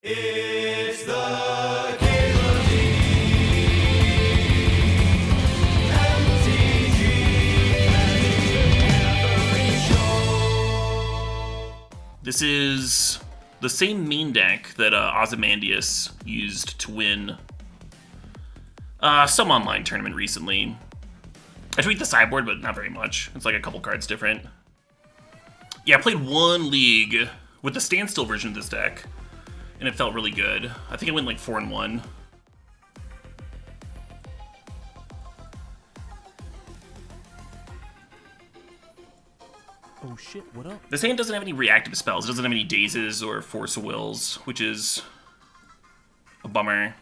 It's the CalebDMTG show. This is the same main deck that Ozymandius used to win some online tournament recently. I tweaked the sideboard, but not very much. It's like a couple cards different. Yeah, I played one league with the standstill version of this deck, and it felt really good. I think I went like 4-1. Oh shit, what up? This hand doesn't have any reactive spells. It doesn't have any dazes or force of wills, which is a bummer.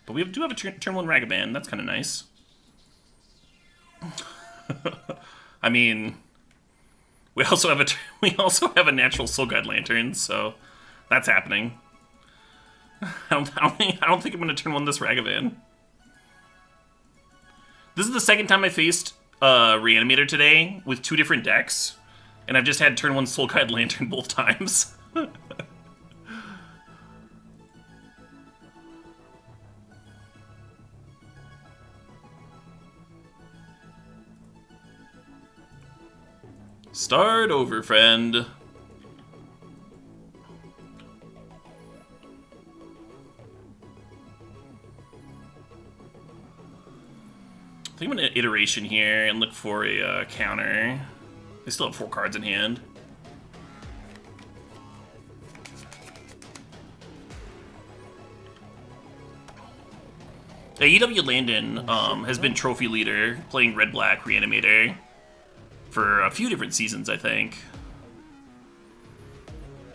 But we do have a turn 1 Ragavan. That's kind of nice. I mean, we also have a natural Soul Guide Lantern, so that's happening. I don't think I'm gonna turn 1 this Ragavan. This is the second time I faced Reanimator today with 2 different decks, and I've just had turn 1 Soul Guide Lantern both times. Start over, friend. I think I'm gonna iteration here and look for a counter. They still have 4 cards in hand. EW Landon has been trophy leader playing red-black Reanimator for a few different seasons, I think.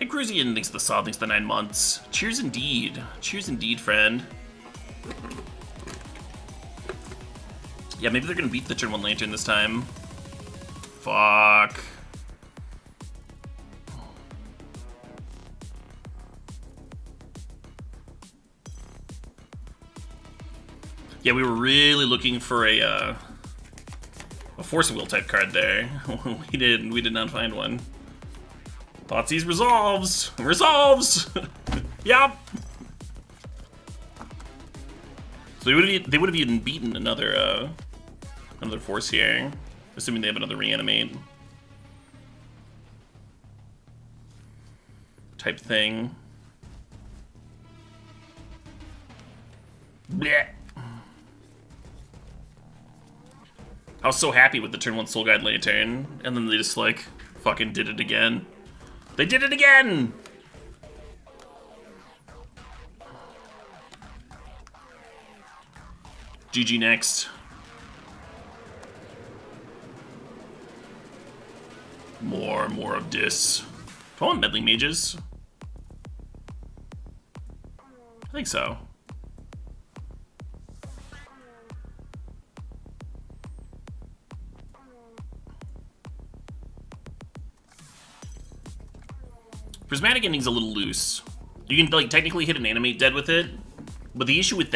Hey, Cruzian, thanks to the sub, thanks to the 9 months. Cheers indeed. Cheers indeed, friend. Yeah, maybe they're gonna beat the turn 1 Lantern this time. Fuck. Yeah, we were really looking for a Force of Will type card there. we did not find one. Thoughtseize resolves! Resolves! Yup! So they would have even beaten another force here, assuming they have another reanimate type thing. Blech. I was so happy with the turn 1 Soul Guide Lantern, and then they just like fucking did it again. They did it again! GG next. More of this. Do I want meddling mages? I think so. Prismatic Ending's a little loose. You can like technically hit an animate dead with it, but the issue with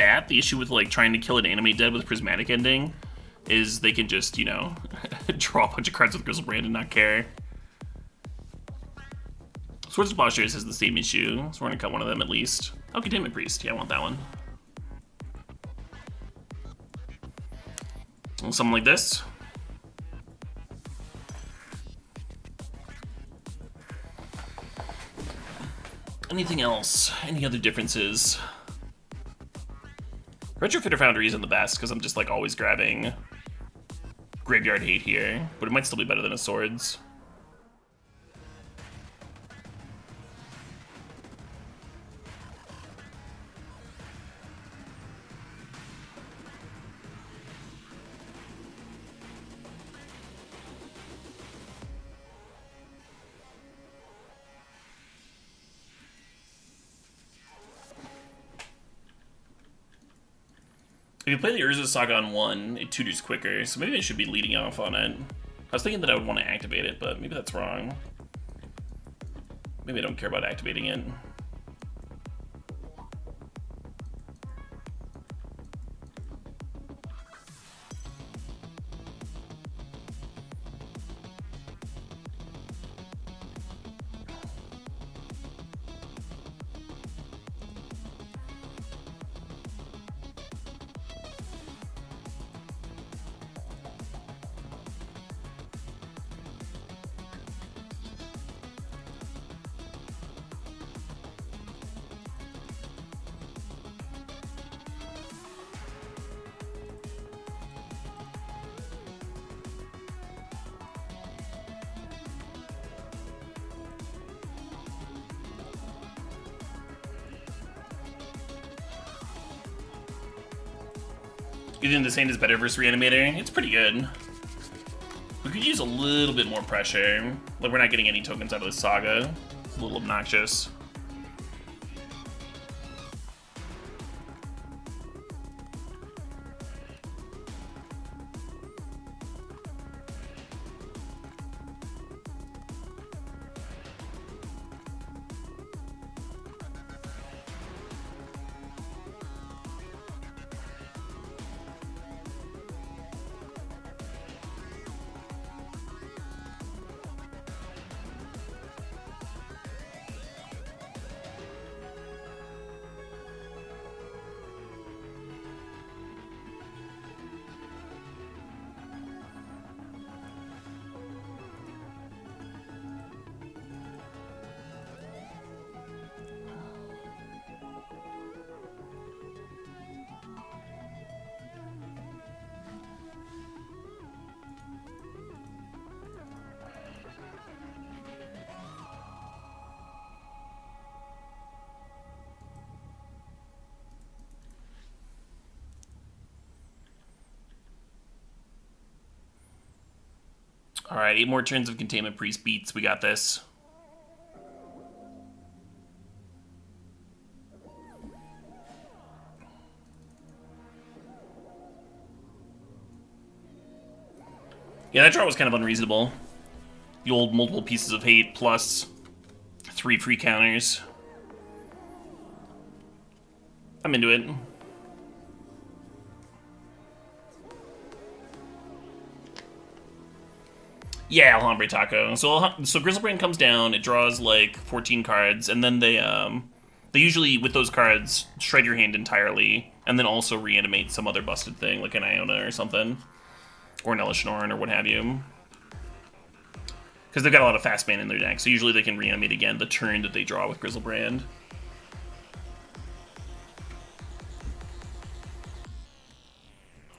like trying to kill an animate dead with Prismatic Ending is they can just, you know, draw a bunch of cards with Grizzlebrand and not care. Swords of Plowshares has the same issue, so we're gonna cut one of them at least. Oh, Containment Priest, yeah, I want that one. Something like this. Anything else? Any other differences? Retrofitter Foundry isn't the best because I'm just like always grabbing Graveyard Hate here, but it might still be better than a Swords. If you play the Urza Saga on 1, it tutors quicker, so maybe I should be leading off on it. I was thinking that I would want to activate it, but maybe that's wrong. Maybe I don't care about activating it. You think the Saint is better versus Reanimator? It's pretty good. We could use a little bit more pressure. Like, we're not getting any tokens out of this Saga. It's a little obnoxious. Alright, 8 more turns of Containment Priest beats. We got this. Yeah, that draw was kind of unreasonable. The old multiple pieces of hate plus 3 free counters. I'm into it. Yeah, Alhambra Taco. So Grizzlebrand comes down, it draws like 14 cards, and then they usually, with those cards, shred your hand entirely, and then also reanimate some other busted thing, like an Iona or something. Or an Elishnorn or what have you. Because they've got a lot of fast mana in their deck, so usually they can reanimate again the turn that they draw with Grizzlebrand.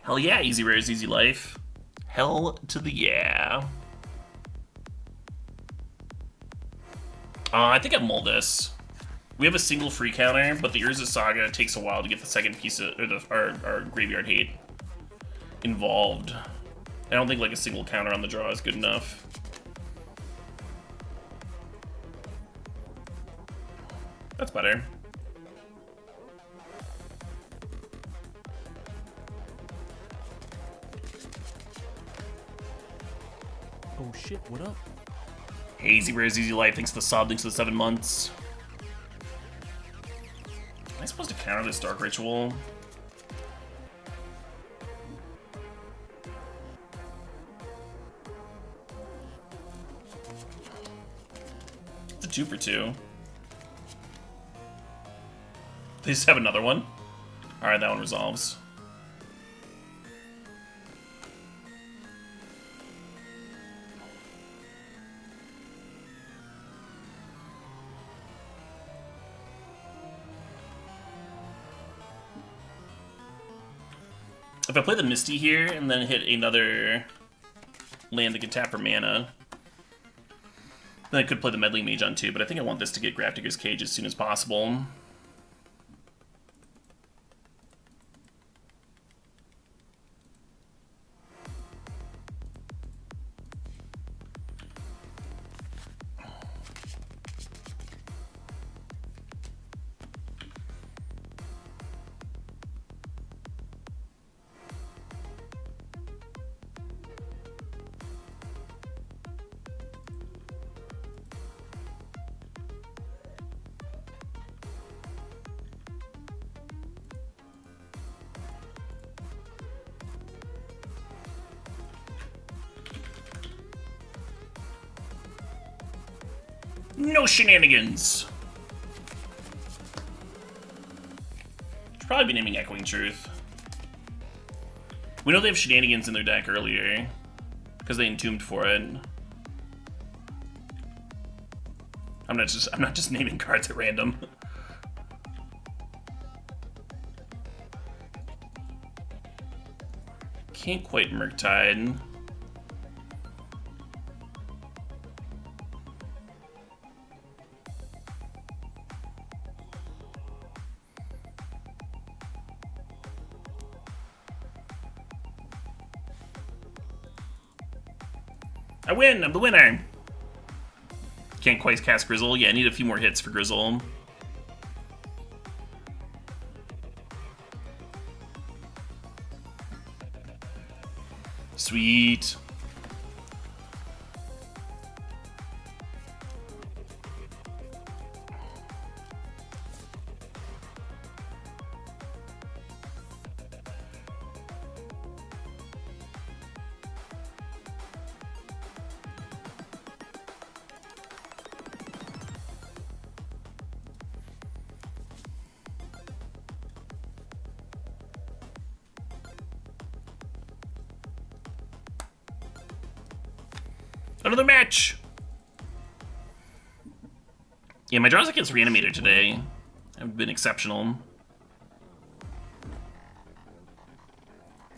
Hell yeah, easy rares, easy life. Hell to the yeah. I think I mull this. We have a single free counter, but the Urza Saga takes a while to get the second piece of our graveyard hate involved. I don't think like a single counter on the draw is good enough. That's better. Oh shit, what up? Hey, easy rares, easy life. Thanks to the sub, thanks to the 7 months. Am I supposed to counter this Dark Ritual? It's a 2 for 2. They just have another one? Alright, that one resolves. If I play the Misty here and then hit another land that can tap for mana, then I could play the Meddling Mage on 2, but I think I want this to get Grafdigger's Cage as soon as possible. No shenanigans! Should probably be naming Echoing Truth. We know they have shenanigans in their deck earlier, because they entombed for it. I'm not just naming cards at random. Can't quite Murktide. I win! I'm the winner! Can't quite cast Grizzle. Yeah, I need a few more hits for Grizzle. Sweet. Another match! Yeah, my draws against Reanimator today have been exceptional.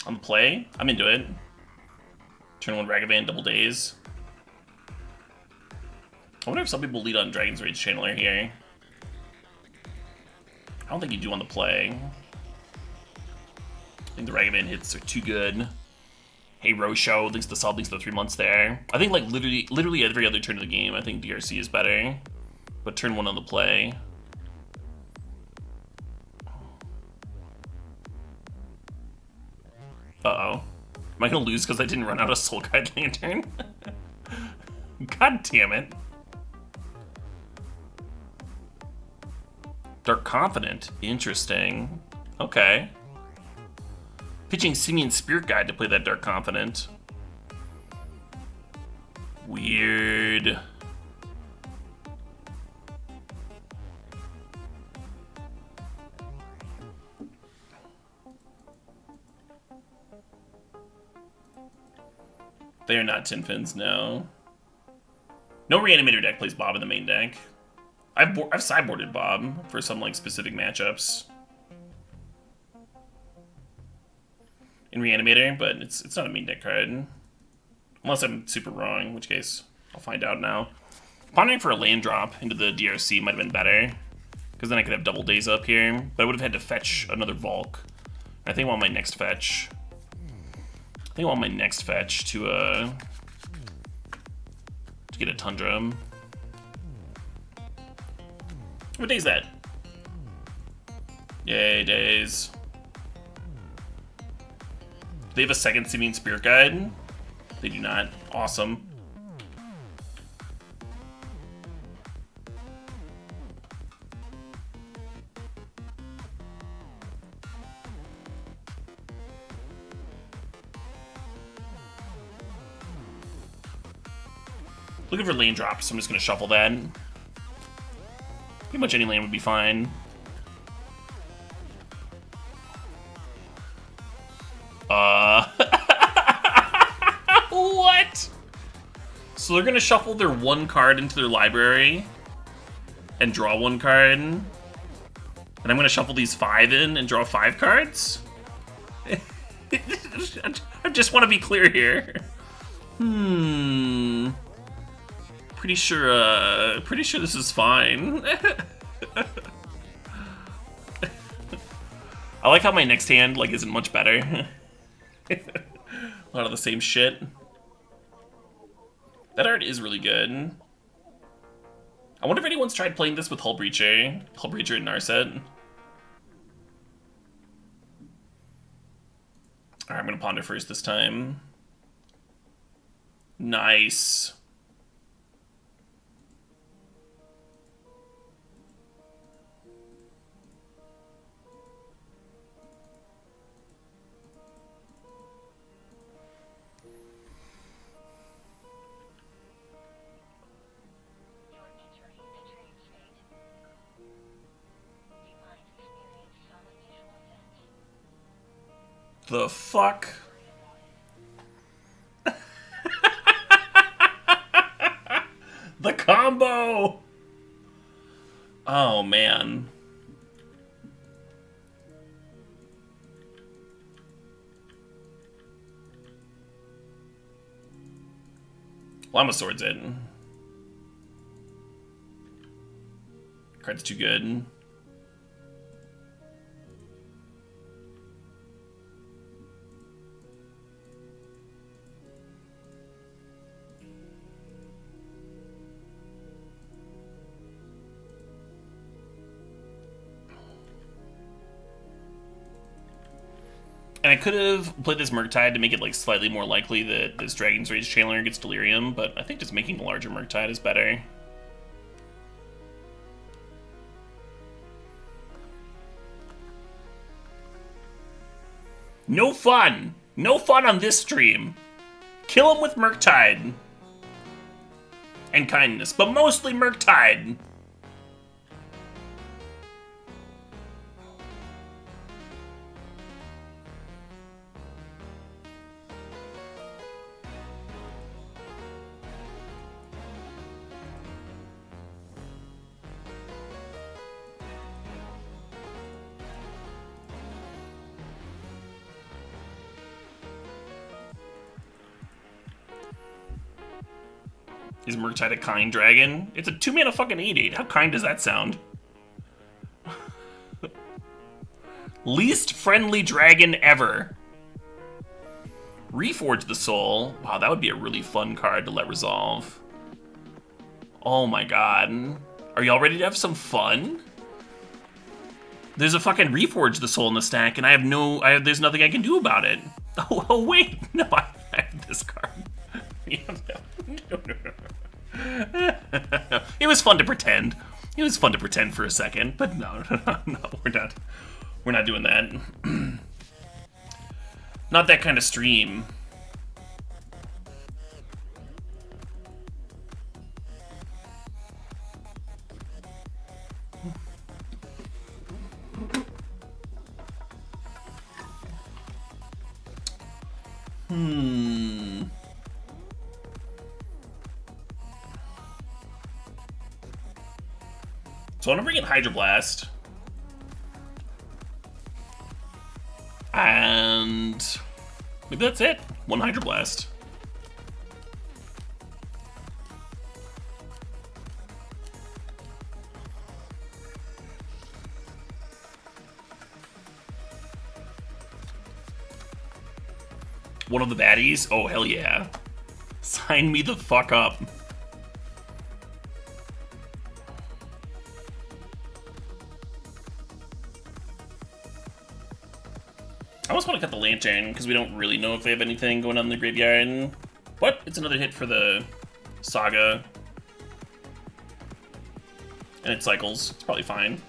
On the play, I'm into it. Turn 1 Ragavan, double days. I wonder if some people lead on Dragon's Rage Channeler here. I don't think you do on the play. I think the Ragavan hits are too good. Hey Rosho, thanks to the sub, thanks to the 3 months there. I think like literally every other turn of the game, I think DRC is better. But turn 1 on the play. Uh-oh. Am I gonna lose because I didn't run out of Soul Guide Lantern? God damn it. Dark Confident. Interesting. Okay. Pitching Simian Spirit Guide to play that Dark Confident. Weird. They are not Tin Fins, no. No Reanimator deck plays Bob in the main deck. I've sideboarded Bob for some like specific matchups in Reanimator, but it's not a main deck card. Unless I'm super wrong, in which case I'll find out now. Pondering for a land drop into the DRC might have been better, because then I could have double days up here, but I would have had to fetch another Volk. I think I want my next fetch. I think I want my next fetch to get a Tundra. What day is that? Yay, days. Do they have a second Simian Spirit Guide? They do not. Awesome. Looking for lane drops, so I'm just gonna shuffle that. Pretty much any lane would be fine. What? So they're gonna shuffle their 1 card into their library and draw 1 card, and I'm gonna shuffle these 5 in and draw 5 cards? I just want to be clear here. Pretty sure this is fine. I like how my next hand like isn't much better. A lot of the same shit. That art is really good. I wonder if anyone's tried playing this with Hull Breacher and Narset. Alright, I'm gonna ponder first this time. Nice. The fuck? The combo! Oh, man. Llama Sword's it. Card's too good. And I could have played this Murktide to make it like slightly more likely that this Dragon's Rage Chandler gets Delirium, but I think just making a larger Murktide is better. No fun! No fun on this stream! Kill him with Murktide. And kindness, but mostly Murktide. Is Murktide a kind dragon? It's a 2-mana fucking 8/8. How kind does that sound? Least friendly dragon ever. Reforge the Soul. Wow, that would be a really fun card to let resolve. Oh my god. Are y'all ready to have some fun? There's a fucking Reforge the Soul in the stack, and there's nothing I can do about it. Oh wait, no, I have this card. No. It was fun to pretend. It was fun to pretend for a second, but no, we're not doing that. Not that kind of stream. So I'm gonna bring in Hydroblast. And maybe that's it. One Hydroblast. One of the baddies? Oh, hell yeah. Sign me the fuck up. I almost want to cut the Lantern, because we don't really know if they have anything going on in the graveyard. But it's another hit for the Saga. And it cycles. It's probably fine.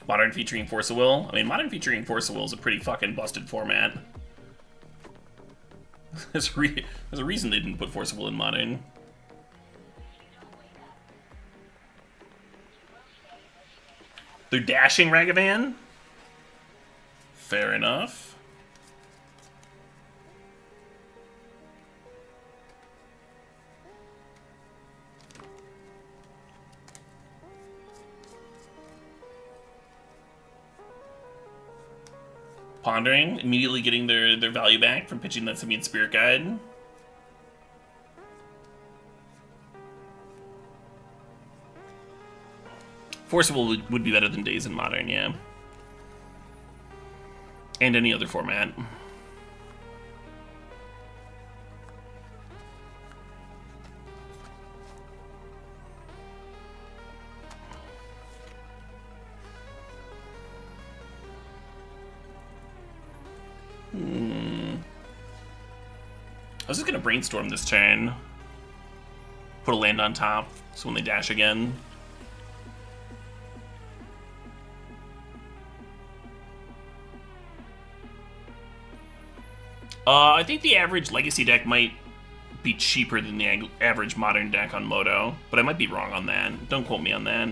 Modern featuring Force of Will? I mean, Modern featuring Force of Will is a pretty fucking busted format. There's a reason they didn't put Force of Will in Modern. They're dashing Ragavan? Fair enough. Pondering, immediately getting their value back from pitching that Simian Spirit Guide. Forcible would be better than Days in Modern, yeah. And any other format. I was just gonna brainstorm this turn. Put a land on top, so when they dash again. I think the average Legacy deck might be cheaper than the average Modern deck on Moto, but I might be wrong on that. Don't quote me on that.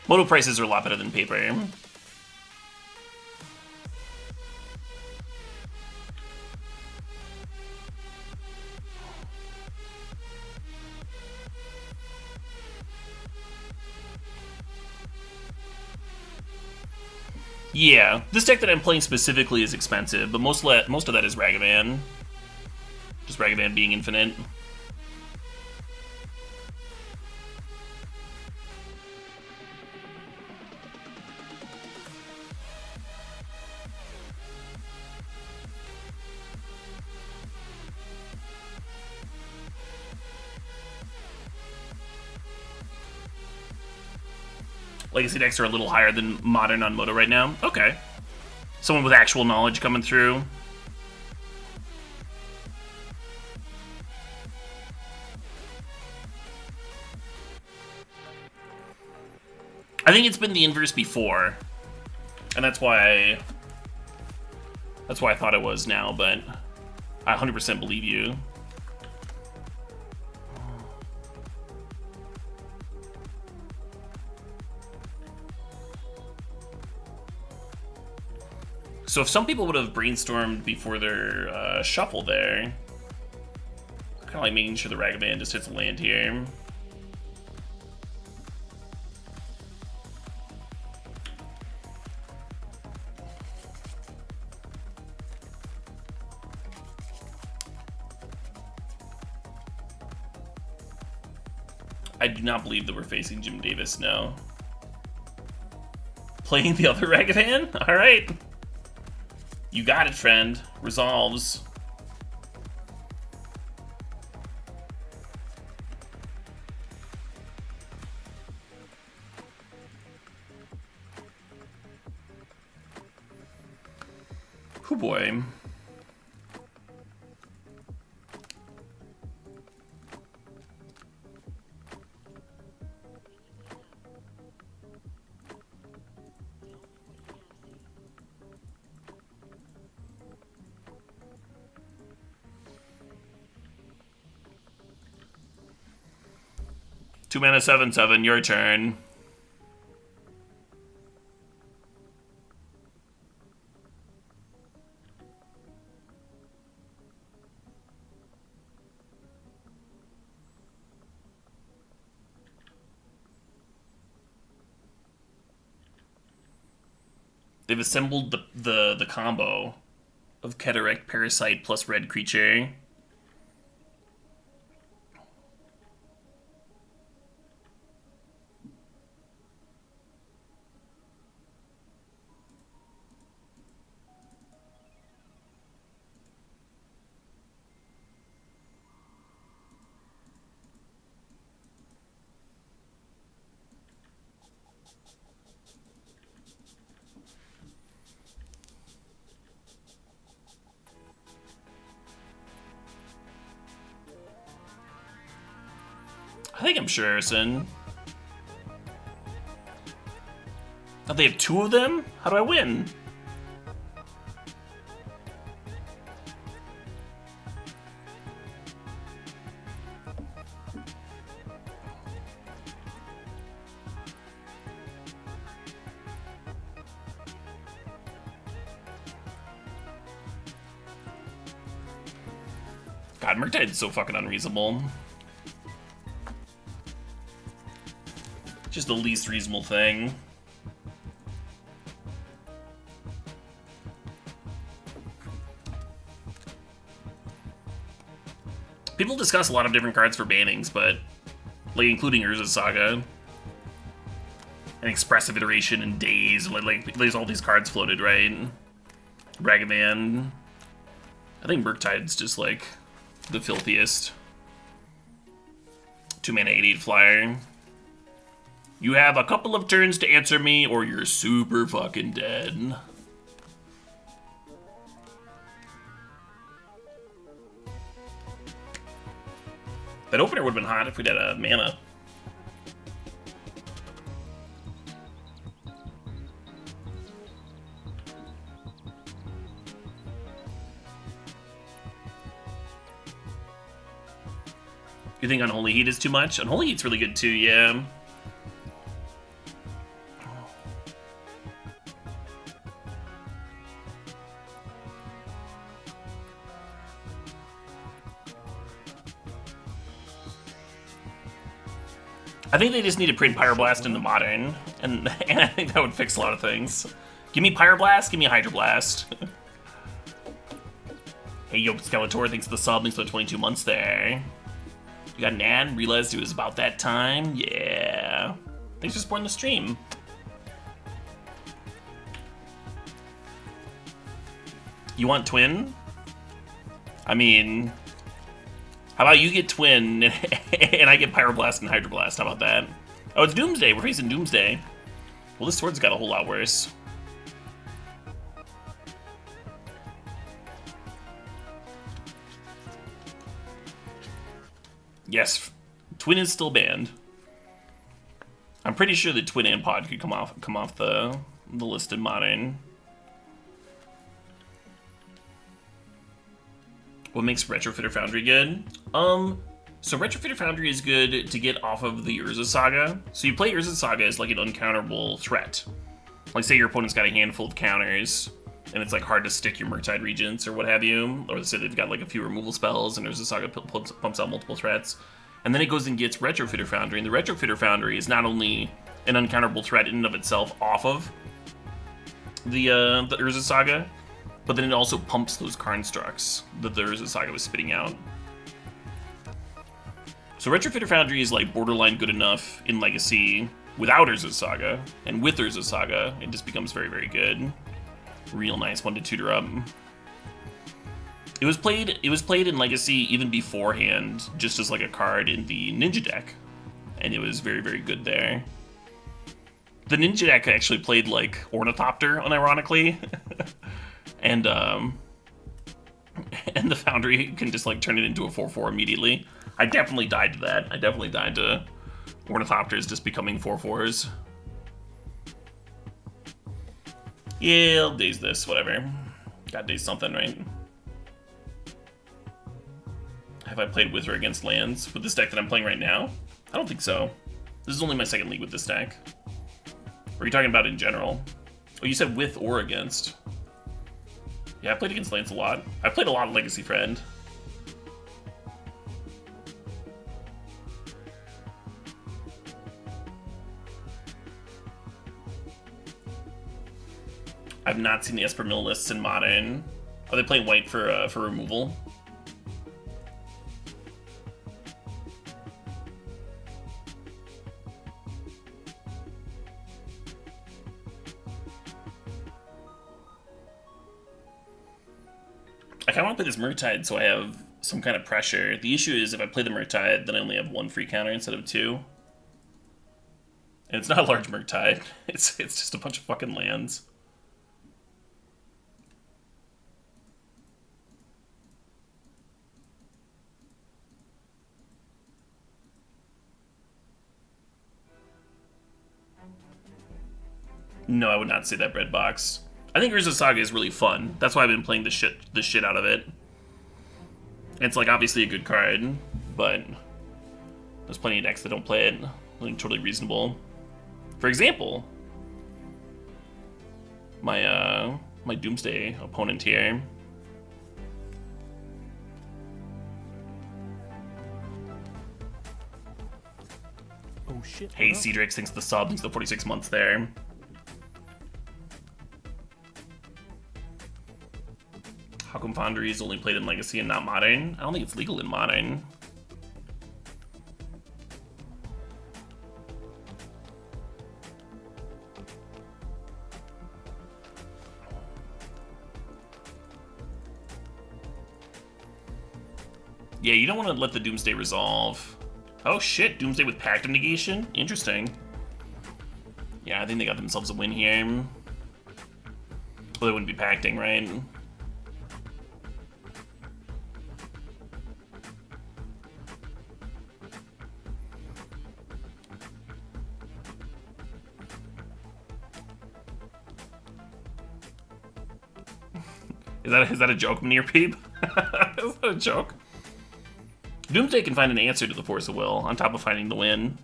Moto prices are a lot better than paper. Yeah, this deck that I'm playing specifically is expensive, but most of that is Ragavan. Just Ragavan being infinite. Legacy decks are a little higher than Modern on Moto right now. Okay. Someone with actual knowledge coming through. I think it's been the inverse before, and that's why I thought it was now, but I 100% believe you. So if some people would have brainstormed before their shuffle there, kind of like making sure the Ragavan just hits a land here. I do not believe that we're facing Jim Davis, no. Playing the other Ragavan? Alright. You got it, friend. Resolves. Oh boy. Two mana 7/7, your turn. They've assembled the combo of Cataract Parasite plus red creature. I think I'm sure, Harrison. Oh, they have two of them? How do I win? God, Murktide's so fucking unreasonable. Just the least reasonable thing. People discuss a lot of different cards for bannings, but like including Urza's Saga, and Expressive Iteration and Days, like there's all these cards floated, right? Ragavan. I think Murktide's just like the filthiest. 2 mana 8/8 flyer. You have a couple of turns to answer me, or you're super fucking dead. That opener would have been hot if we'd had a mana. You think Unholy Heat is too much? Unholy Heat's really good too, yeah. I think they just need to print Pyroblast into Modern, and I think that would fix a lot of things. Give me Pyroblast, give me a Hydroblast. Hey, yo, Skeletor, thanks for the sub, thanks for the 22 months there. You got Nan, realized it was about that time? Yeah. Thanks for supporting the stream. You want Twin? I mean, how about you get Twin and I get Pyroblast and Hydroblast? How about that? Oh, it's Doomsday. We're facing Doomsday. Well, this sword's got a whole lot worse. Yes, Twin is still banned. I'm pretty sure that Twin and Pod could come off the list in Modern. What makes Retrofitter Foundry good? So Retrofitter Foundry is good to get off of the Urza Saga. So you play Urza Saga as like an uncounterable threat. Like say your opponent's got a handful of counters, and it's like hard to stick your Murktide Regents or what have you, or say they've got like a few removal spells, and Urza Saga pumps out multiple threats. And then it goes and gets Retrofitter Foundry, and the Retrofitter Foundry is not only an uncounterable threat in and of itself off of the Urza Saga, but then it also pumps those constructs that the Urza Saga was spitting out. So Retrofitter Foundry is like borderline good enough in Legacy without Urza Saga, and with Urza Saga, it just becomes very, very good. Real nice one to tutor up. It was played in Legacy even beforehand, just as like a card in the Ninja deck, and it was very, very good there. The Ninja deck actually played like Ornithopter, unironically, and the Foundry can just like turn it into a 4/4 immediately. I definitely died to that. I definitely died to Ornithopters just becoming 4/4s. Yeah, I'll daze this, whatever. Got daze something, right? Have I played with or against lands with this deck that I'm playing right now? I don't think so. This is only my second league with this deck. Or are you talking about in general? Oh, you said with or against. Yeah, I played against lands a lot. I've played a lot of Legacy Friend. I've not seen the Esper Mill lists in Modern. Are they playing white for removal? I kind of want to play this Murktide so I have some kind of pressure. The issue is if I play the Murktide, then I only have one free counter instead of two. And it's not a large Murktide. It's just a bunch of fucking lands. No, I would not say that bread box. I think Urza Saga is really fun. That's why I've been playing the shit out of it. It's like obviously a good card, but there's plenty of decks that don't play it. Like, totally reasonable. For example, my my Doomsday opponent here. Oh shit. Hey, Cedrix, thanks for the sub, thanks for the 46 months there. How come Foundry is only played in Legacy and not Modern? I don't think it's legal in Modern. Yeah, you don't want to let the Doomsday resolve. Oh shit, Doomsday with Pact of Negation? Interesting. Yeah, I think they got themselves a win here. Well, they wouldn't be pacting, right? Is that a joke, Near Peep? Is that a joke? Doomsday can find an answer to the Force of Will on top of finding the win.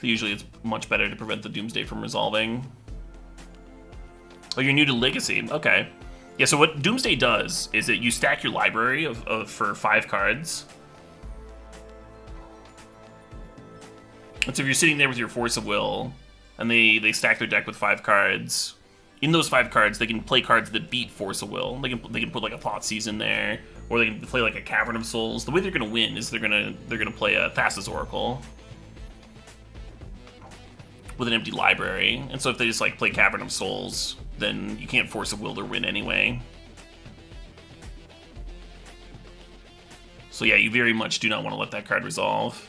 So usually it's much better to prevent the Doomsday from resolving. Oh, you're new to Legacy. Okay. Yeah, so what Doomsday does is that you stack your library for 5 cards. And so if you're sitting there with your Force of Will, and they stack their deck with 5 cards, in those 5 cards, they can play cards that beat Force of Will. They can put like a Thoughtseize in there, or they can play like a Cavern of Souls. The way they're gonna win is they're gonna play a Thassa's Oracle with an empty library. And so if they just like play Cavern of Souls, then you can't Force of Will their win anyway. So yeah, you very much do not want to let that card resolve.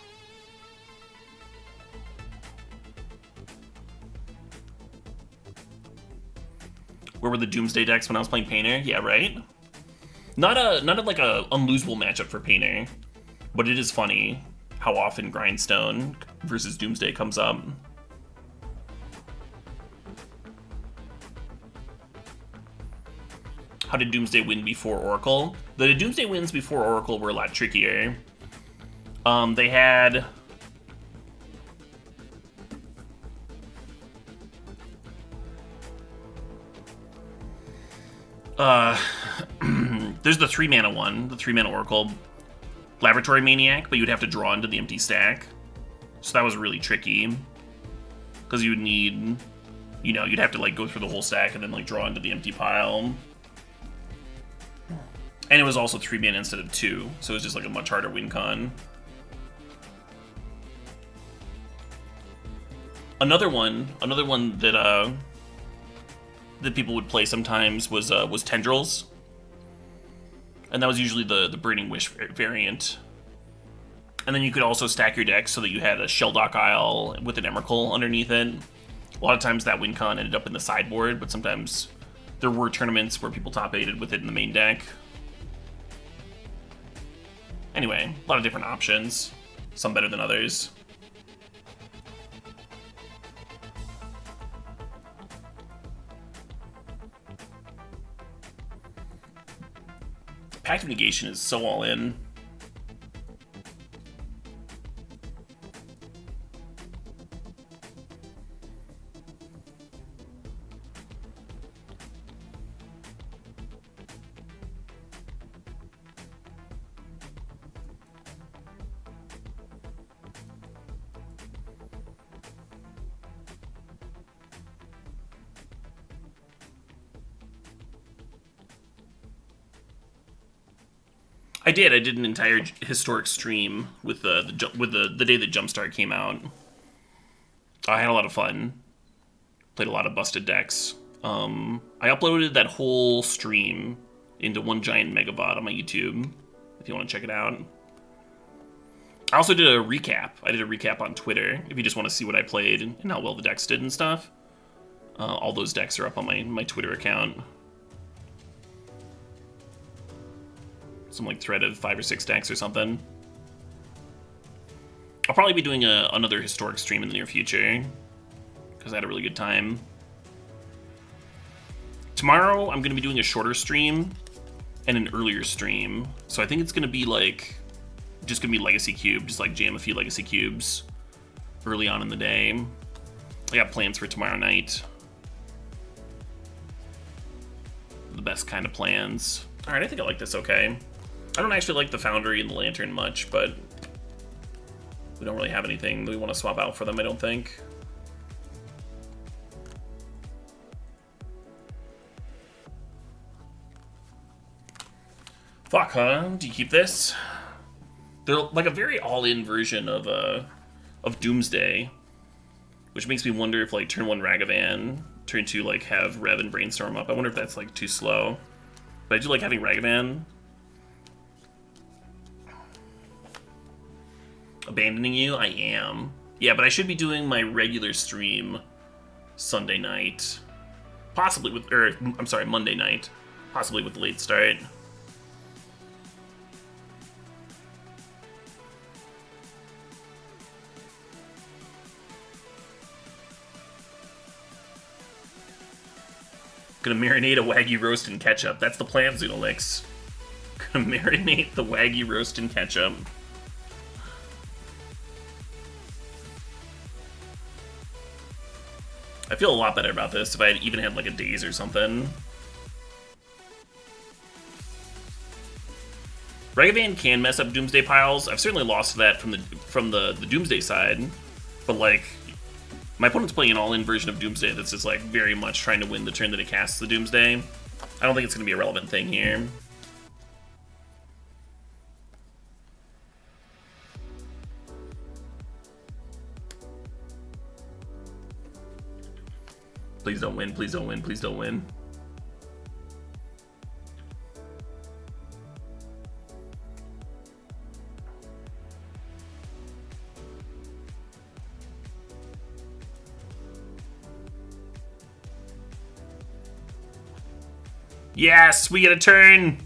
were the Doomsday decks when I was playing Painter. Yeah, right? Not like a unlosable matchup for Painter, but it is funny how often Grindstone versus Doomsday comes up. How did Doomsday win before Oracle? The Doomsday wins before Oracle were a lot trickier. They had... there's the 3-mana one, the 3-mana Oracle, Laboratory Maniac, but you'd have to draw into the empty stack. So that was really tricky. Because you would need, you know, you'd have to like go through the whole stack and then like draw into the empty pile. And it was also 3 mana instead of 2, so it was just like a much harder win con. Another one that that people would play sometimes was Tendrils. And that was usually the Burning Wish variant. And then you could also stack your deck so that you had a Shelldock Isle with an Emrakul underneath it. A lot of times that win con ended up in the sideboard, but sometimes there were tournaments where people top 8'd with it in the main deck. Anyway, a lot of different options. Some better than others. Pact of Negation is so all in. I did an entire historic stream with the day that Jumpstart came out. I had a lot of fun. Played a lot of busted decks. I uploaded that whole stream into one giant megabot on my YouTube, if you want to check it out. I also did a recap. I did a recap on Twitter, if you just want to see what I played and how well the decks did and stuff. All those decks are up on my Twitter account. Some like thread of 5 or 6 decks or something. I'll probably be doing another historic stream in the near future, because I had a really good time. Tomorrow I'm going to be doing a shorter stream and an earlier stream, so I think it's going to be like just going to be Legacy Cube, just like jam a few Legacy Cubes early on in the day. I got plans for tomorrow night. The best kind of plans. Alright, I think I like this okay. I don't actually like the Foundry and the Lantern much, but we don't really have anything that we want to swap out for them, I don't think. Fuck, huh? Do you keep this? They're like a very all-in version of Doomsday, which makes me wonder if like turn 1 Ragavan, turn 2 like have Rev and Brainstorm up. I wonder if that's like too slow. But I do like having Ragavan. Abandoning you? I am. Yeah, but I should be doing my regular stream Sunday night. Possibly with, I'm sorry, Monday night. Possibly with the late start. Gonna marinate a Wagyu roast in ketchup. That's the plan, Xenolix. Gonna marinate the Wagyu roast in ketchup. I feel a lot better about this if I had even had like a daze or something. Ragavan can mess up Doomsday piles. I've certainly lost that from the Doomsday side, but like my opponent's playing an all-in version of Doomsday that's just like very much trying to win the turn that it casts the Doomsday. I don't think it's gonna be a relevant thing here. Please don't win, please don't win, please don't win. Yes, we get a turn.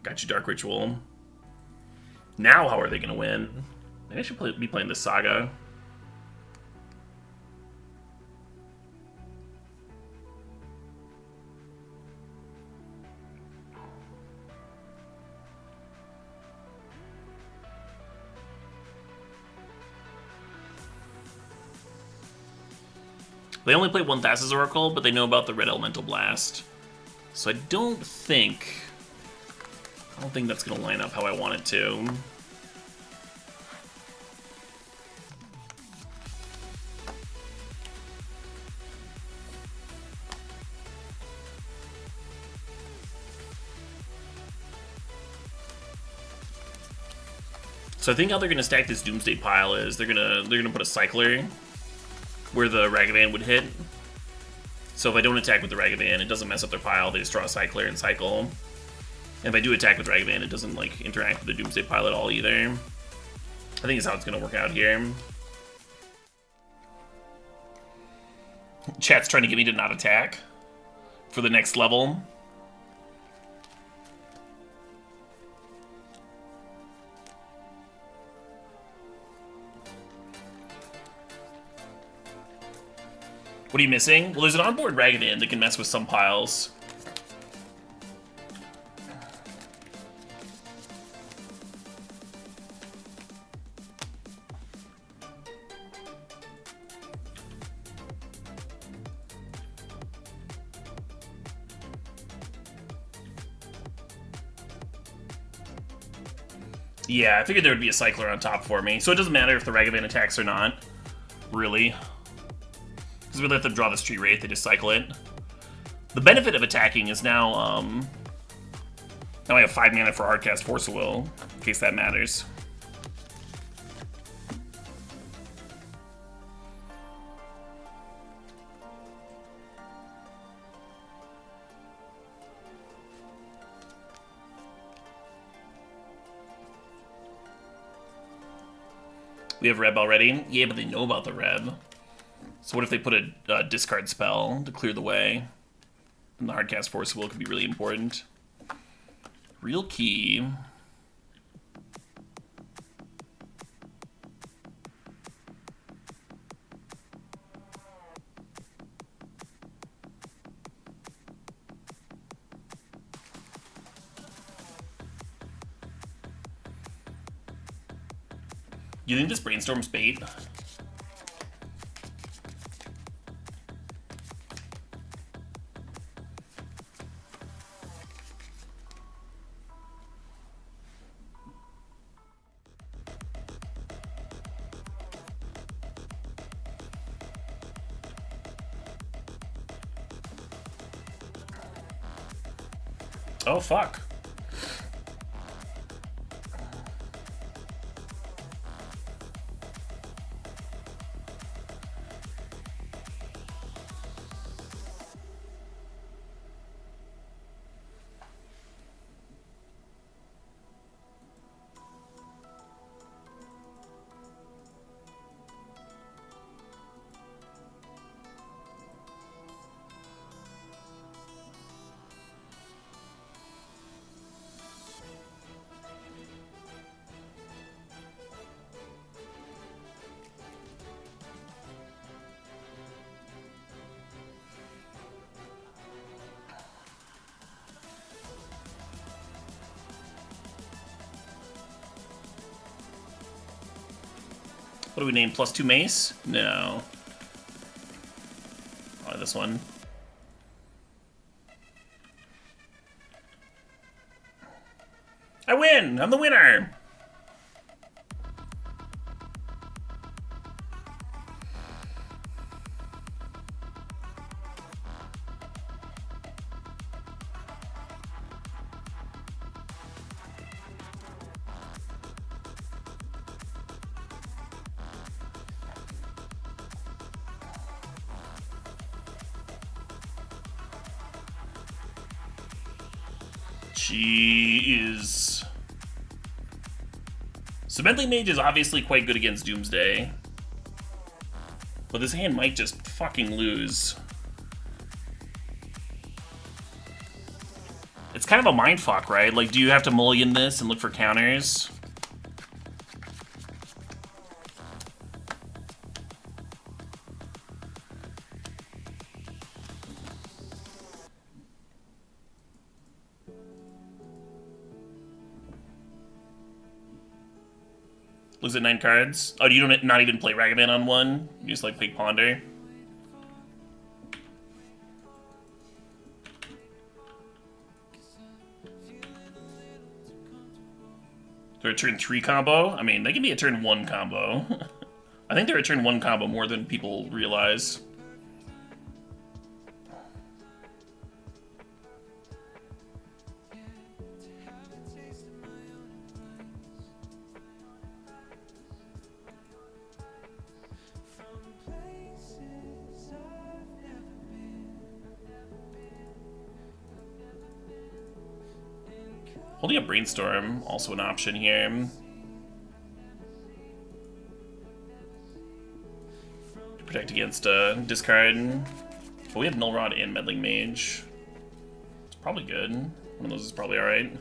Got you, Dark Ritual. Now, how are they gonna win? Maybe I should be playing this Saga. They only play one Thassa's Oracle, but they know about the Red Elemental Blast. So I don't think that's gonna line up how I want it to. So I think how they're gonna stack this Doomsday pile is they're gonna put a Cycler where the Ragavan would hit. So if I don't attack with the Ragavan, it doesn't mess up their pile. They just draw a Cycler and cycle. And if I do attack with Ragavan, it doesn't like interact with the Doomsday pile at all either. I think that's how it's gonna work out here. Chat's trying to get me to not attack for the next level. What are you missing? Well, there's an onboard Ragavan that can mess with some piles. Yeah, I figured there would be a Cycler on top for me, so it doesn't matter if the Ragavan attacks or not, really. Because we let them draw the Street Wraith, they just cycle it. The benefit of attacking is now, now I have 5 mana for Hardcast Force of Will, in case that matters. We have Reb already? Yeah, but they know about the Reb. So what if they put a discard spell to clear the way? And the Hardcast Force of Will could be really important. Real key. You think this Brainstorm's bait? Oh, fuck. What do we name? +2 mace? No. Oh, this one. I win! I'm the winner! Jeez. So Meddling Mage is obviously quite good against Doomsday. But this hand might just fucking lose. It's kind of a mindfuck, right? Like, do you have to mulligan this and look for counters? Lose at 9 cards. Oh, do you not even play Ragavan on one? You just like play Ponder? They're a turn 3 combo? I mean, they can be a turn 1 combo. I think they're a turn 1 combo more than people realize. Holding a Brainstorm, also an option here. Protect against discard. But we have Null Rod and Meddling Mage. It's probably good. One of those is probably alright.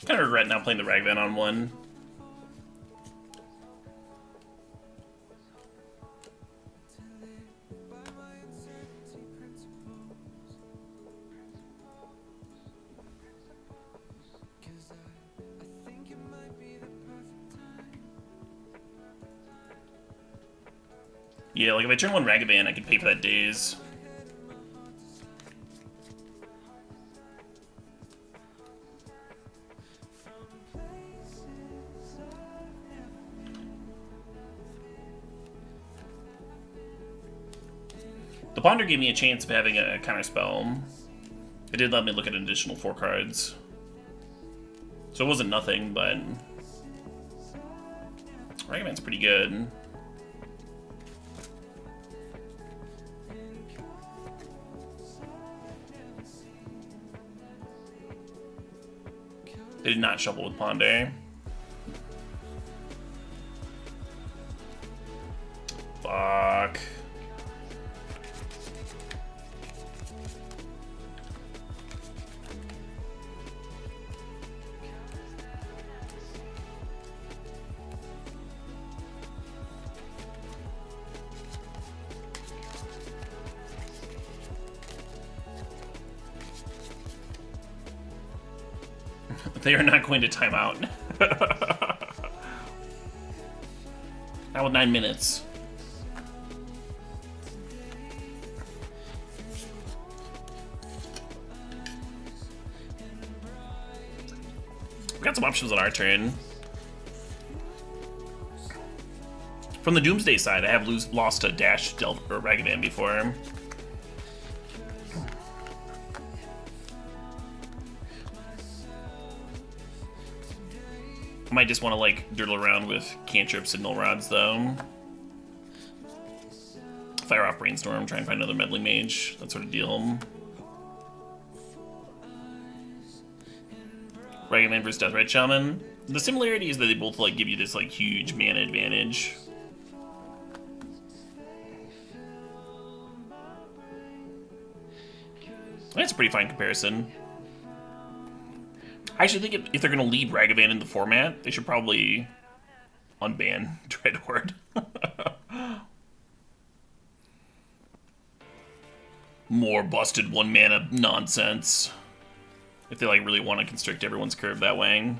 Kind of regret not playing the Ragavan on one. Yeah, like if I turn one Ragavan, I could pay for that daze. The Ponder gave me a chance of having a counterspell. It did let me look at an additional 4 cards. So it wasn't nothing, but Ragavan's pretty good. They did not shuffle with Ponder. Fuck. They are not going to time out. Now with 9 minutes. We got some options on our turn. From the Doomsday side, I have lost to Dash or Ragavan before. I might just want to like dirtle around with cantrips and null rods though. Fire off Brainstorm, try and find another Meddling Mage, that sort of deal. Ragavan versus Deathrite Shaman. The similarity is that they both like give you this like huge mana advantage. That's a pretty fine comparison. I actually think if they're going to lead Ragavan in the format, they should probably unban Dreadhorde. More busted 1 mana nonsense. If they like really want to constrict everyone's curve that way.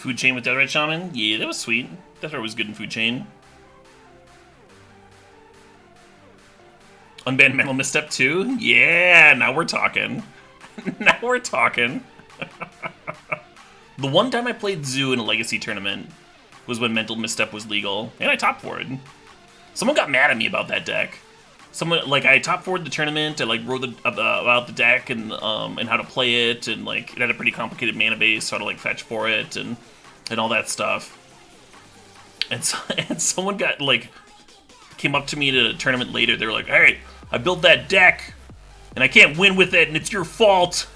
Food chain with Deathrite Shaman? Yeah, that was sweet. Deathrite was good in food chain. Unbanned Mental Misstep 2? Yeah, now we're talking. Now we're talking. The one time I played Zoo in a Legacy tournament was when Mental Misstep was legal, and I top forwarded. Someone got mad at me about that deck. Someone, like, I top forwarded the tournament, I, like, wrote about the deck and how to play it, and, like, it had a pretty complicated mana base, so how to, like, fetch for it, and all that stuff. And, so, and someone got, like, came up to me at a tournament later, they were like, hey, I built that deck, and I can't win with it, and it's your fault.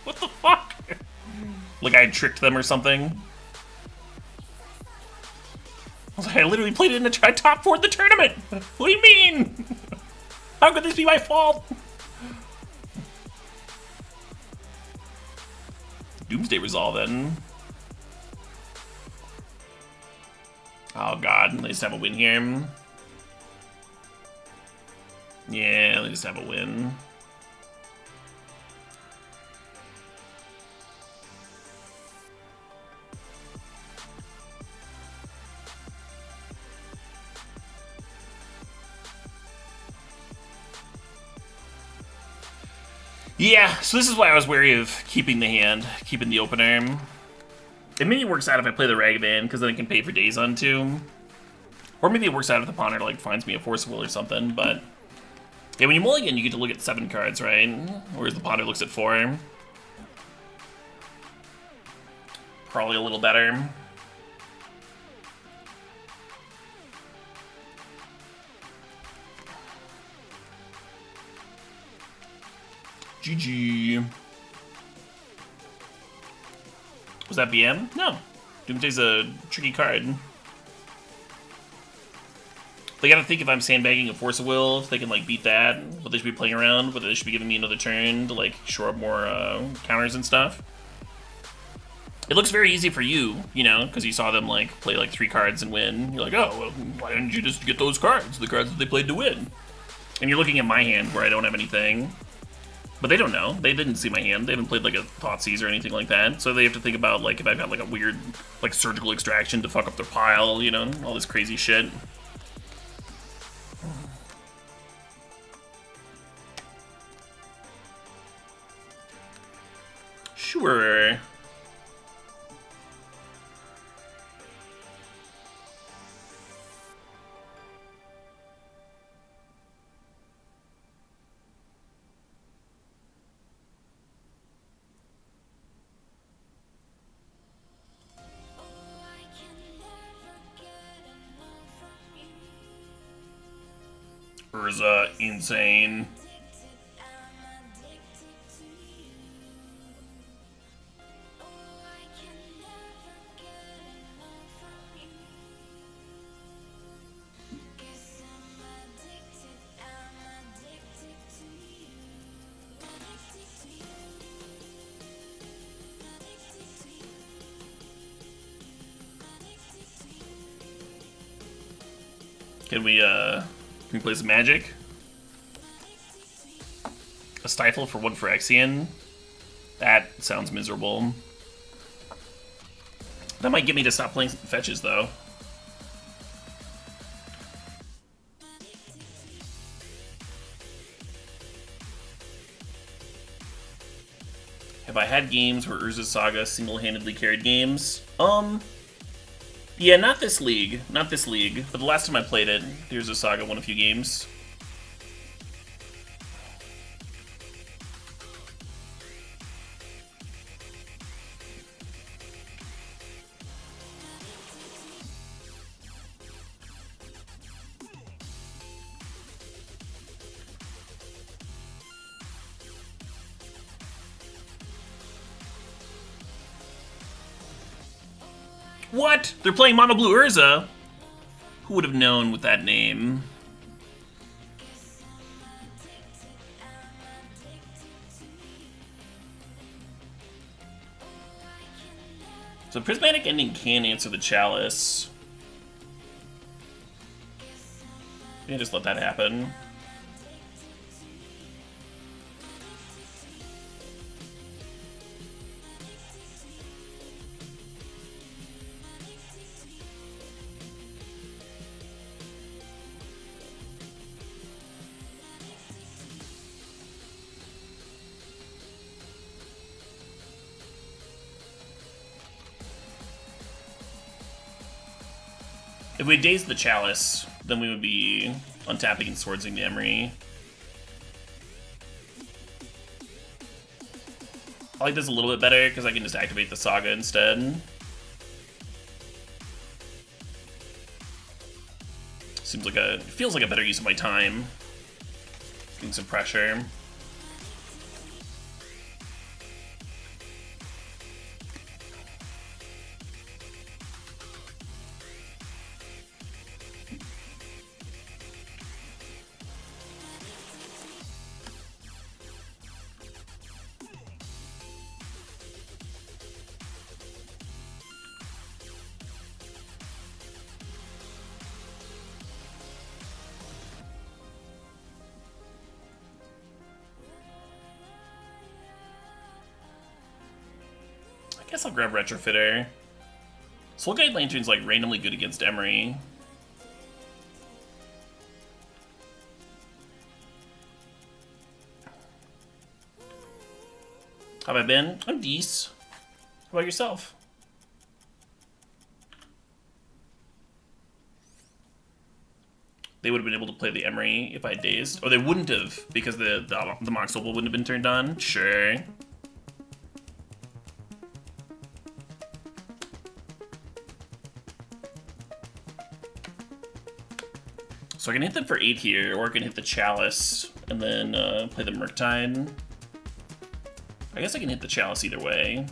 What the fuck? Like I had tricked them or something. I was like, I literally played it in the top 4 of the tournament. What do you mean? How could this be my fault? Doomsday Resolving. Oh god, they just have a win here. Yeah, they just have a win. Yeah, so this is why I was wary of keeping the hand, keeping the opener. It maybe works out if I play the Ragavan, because then I can pay for days on too. Or maybe it works out if the opponent like finds me a Force of Will or something, but... Yeah, when you mulligan, you get to look at 7 cards, right? Whereas the opponent looks at 4. Probably a little better. GG. Was that BM? No. Doomsday's a tricky card. They gotta think if I'm sandbagging a Force of Will, if they can like beat that, what they should be playing around, whether they should be giving me another turn to like shore up more counters and stuff. It looks very easy for you, you know, because you saw them like play like 3 cards and win. You're like, oh, well, why didn't you just get those cards, the cards that they played to win? And you're looking at my hand where I don't have anything. But they don't know. They didn't see my hand. They haven't played like a Thoughtseize or anything like that. So they have to think about like if I've got like a weird like surgical extraction to fuck up their pile, you know, all this crazy shit. Sure. Urza, insane. Can we play some Magic? A Stifle for 1 Phyrexian? That sounds miserable. That might get me to stop playing fetches, though. Have I had games where Urza Saga single-handedly carried games? Yeah, not this league. Not this league. But the last time I played it, Urza Saga won a few games. What? They're playing Mono Blue Urza? Who would have known with that name? So Prismatic Ending can answer the Chalice. You can just let that happen. If we dazed the Chalice, then we would be untapping and swordsing the Emery. I like this a little bit better because I can just activate the Saga instead. Seems like feels like a better use of my time. Getting some pressure. I guess I'll grab Retrofitter. Soul Guide Lantern's like randomly good against Emery. How have I been? I'm decent. How about yourself? They would have been able to play the Emery if I had dazed. Or they wouldn't have, because the Mox Opal wouldn't have been turned on. Sure. So I can hit them for 8 here, or I can hit the Chalice, and then play the Murktide. I guess I can hit the Chalice either way.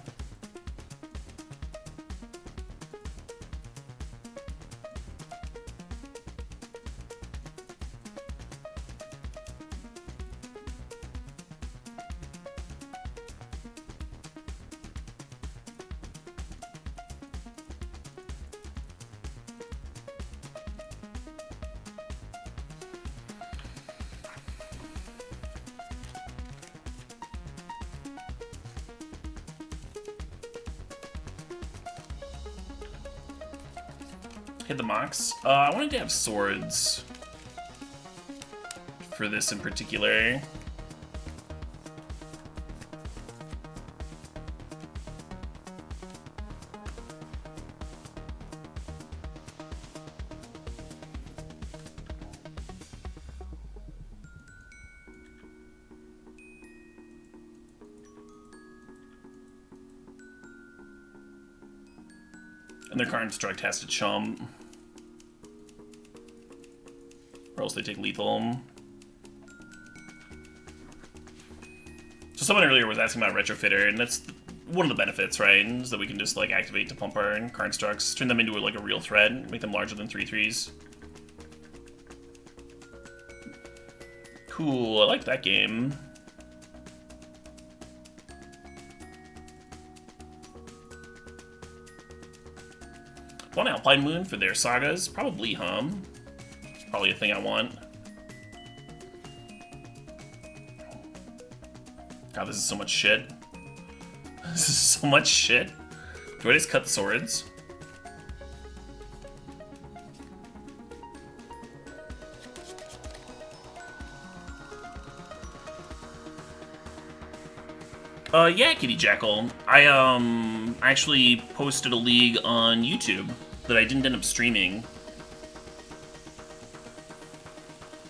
Hit the Mox. I wanted to have swords for this in particular. And their Construct has to chump. Or else they take lethal. So someone earlier was asking about Retrofitter, and that's one of the benefits, right? Is that we can just like activate to pump our Constructs, turn them into like a real threat, make them larger than 3/3s. Cool, I like that game. Want Alpine Moon for their sagas? Probably, huh? Probably a thing I want. God, this is so much shit. This is so much shit. Do I just cut swords? Yeah, Kitty Jackal. I actually posted a league on YouTube that I didn't end up streaming.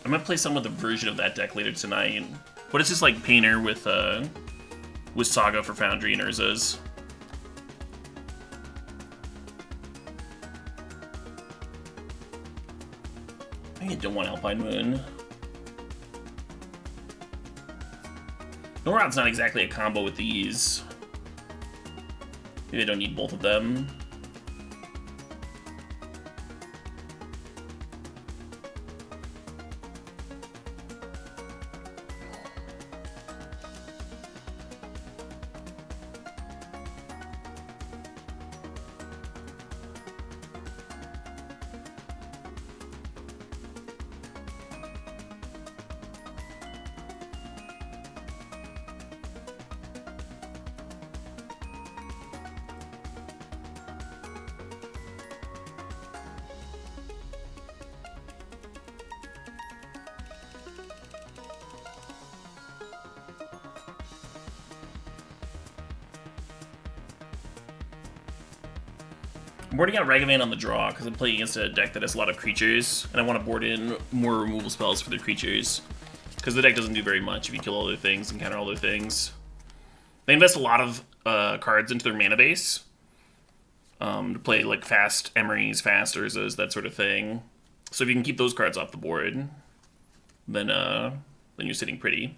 I'm gonna play some of the version of that deck later tonight. What is this, like, Painter with Saga for Foundry and Urza's? I think I don't want Alpine Moon. Norod's not exactly a combo with these. Maybe I don't need both of them. I'm boarding out Ragavan on the draw because I'm playing against a deck that has a lot of creatures, and I want to board in more removal spells for the creatures. Because the deck doesn't do very much if you kill other things and counter other things. They invest a lot of cards into their mana base to play like fast Emerys, fast Urzas, that sort of thing. So if you can keep those cards off the board, then you're sitting pretty.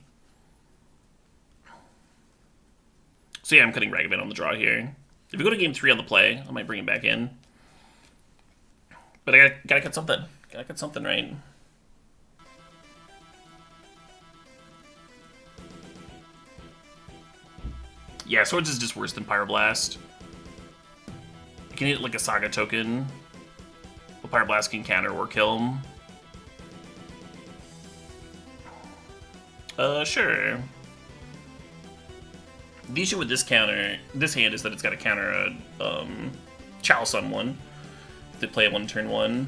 So yeah, I'm cutting Ragavan on the draw here. If we go to game 3 on the play, I might bring him back in. But I gotta cut something. Gotta cut something, right? Yeah, Swords is just worse than Pyroblast. You can hit like a Saga token. The Pyroblast can counter or kill him. Sure. The issue with this hand is that it's got to counter a Chalice on one. If they play it on turn 1.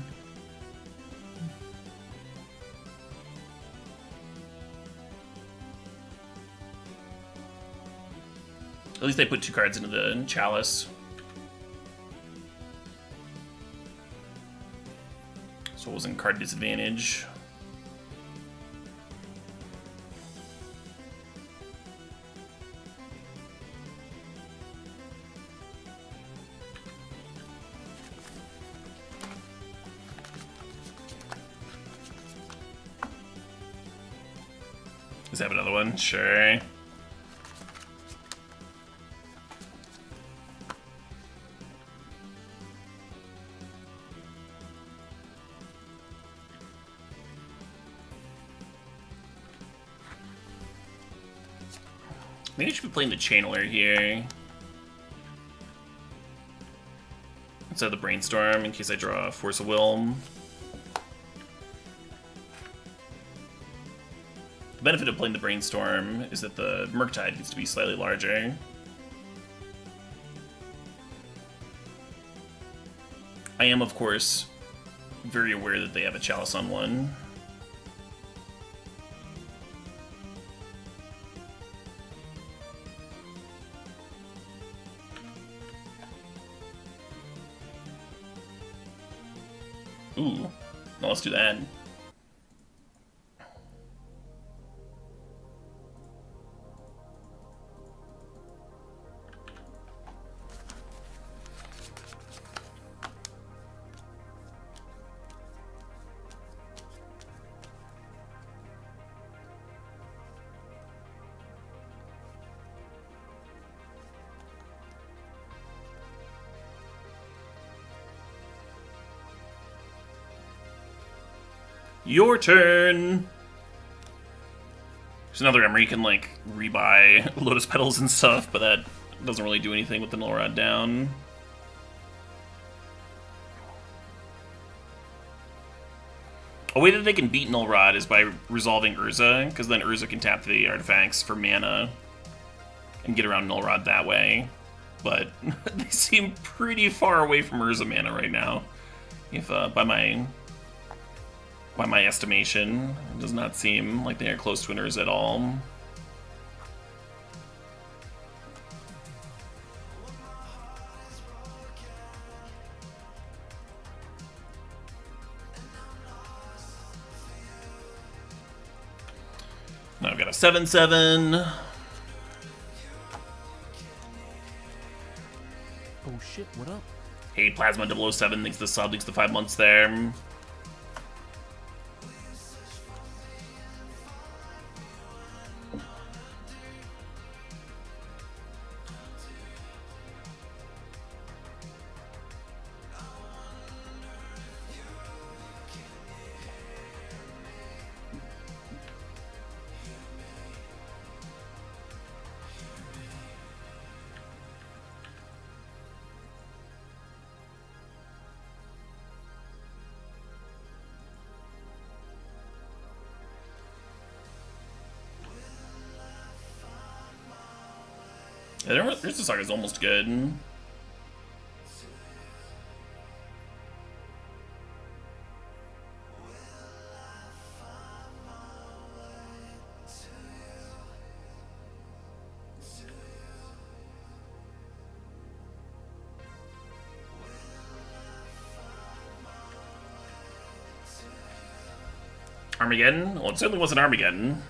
At least they put 2 cards into the Chalice. So it wasn't card disadvantage. Does that have another one? Sure. Maybe I should be playing the Channeler here instead of the Brainstorm in case I draw a Force of Will. The benefit of playing the Brainstorm is that the Murktide needs to be slightly larger. I am, of course, very aware that they have a Chalice on one. Ooh, well, let's do that. Your turn! There's another Emery can, like, rebuy Lotus Petals and stuff, but that doesn't really do anything with the Null Rod down. A way that they can beat Null Rod is by resolving Urza, because then Urza can tap the artifacts for mana and get around Null Rod that way. But they seem pretty far away from Urza mana right now. If, by my estimation, it does not seem like they are close to an Urza at all. Now I've got a 7/7. Oh shit, what up? Hey, Plasma 007 thinks the sub leaks the 5 months there. Yeah, Urza Saga is almost good. Armageddon? Well, it certainly wasn't Armageddon.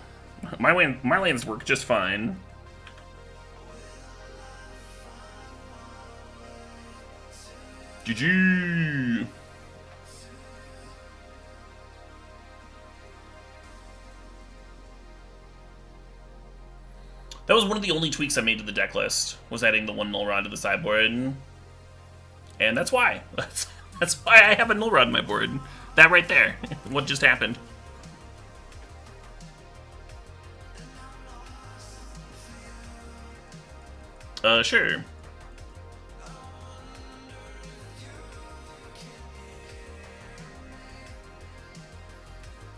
My lands work just fine. GG! That was one of the only tweaks I made to the deck list, was adding the 1 Null Rod to the sideboard. And that's why. That's why I have a Null Rod on my board. That right there. What just happened. Sure.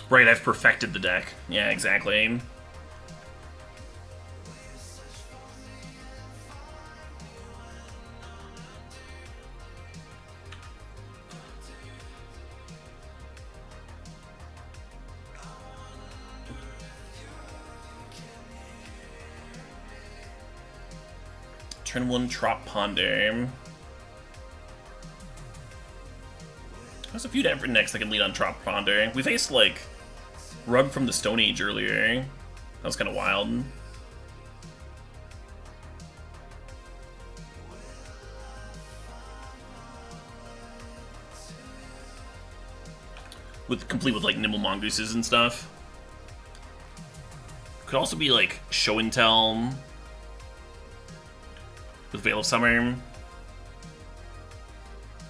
Right, I've perfected the deck. Yeah, exactly. Turn 1, Trop Ponder. There's a few different decks that can lead on Trop Ponder. We faced, like, Rug from the Stone Age earlier. That was kind of wild. Complete with, like, Nimble Mongooses and stuff. Could also be, like, Show and Tell with Veil of Summer.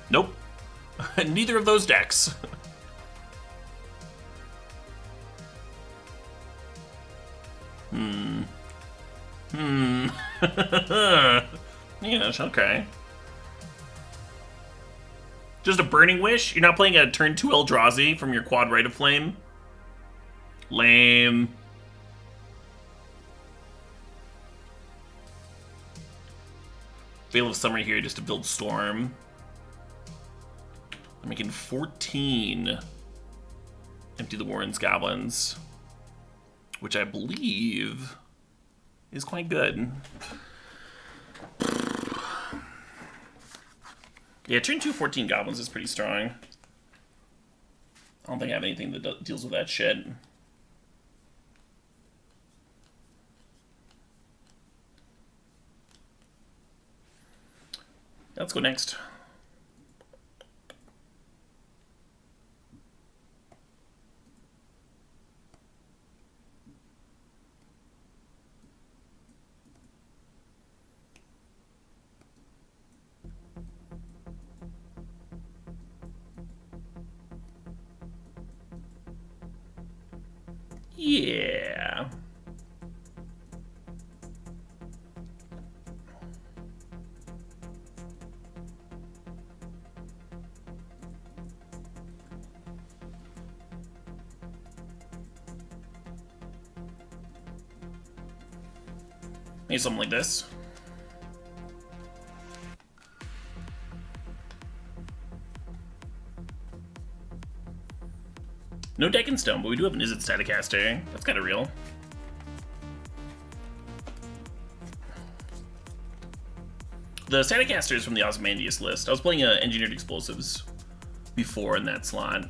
Nope. Neither of those decks. Yes, okay. Just a Burning Wish? You're not playing a turn 2 Eldrazi from your quad Rite of Flame? Lame. Veil of Summer here just to build Storm. I'm making 14 Empty the Warren's Goblins, which I believe is quite good. Yeah, turn 2 14 Goblins is pretty strong. I don't think I have anything that deals with that shit. Let's go next. Yeah. Maybe something like this. No deck in stone, but we do have an Izzet Staticaster. That's kind of real. The Staticaster is from the Ozymandius list. I was playing Engineered Explosives before in that slot.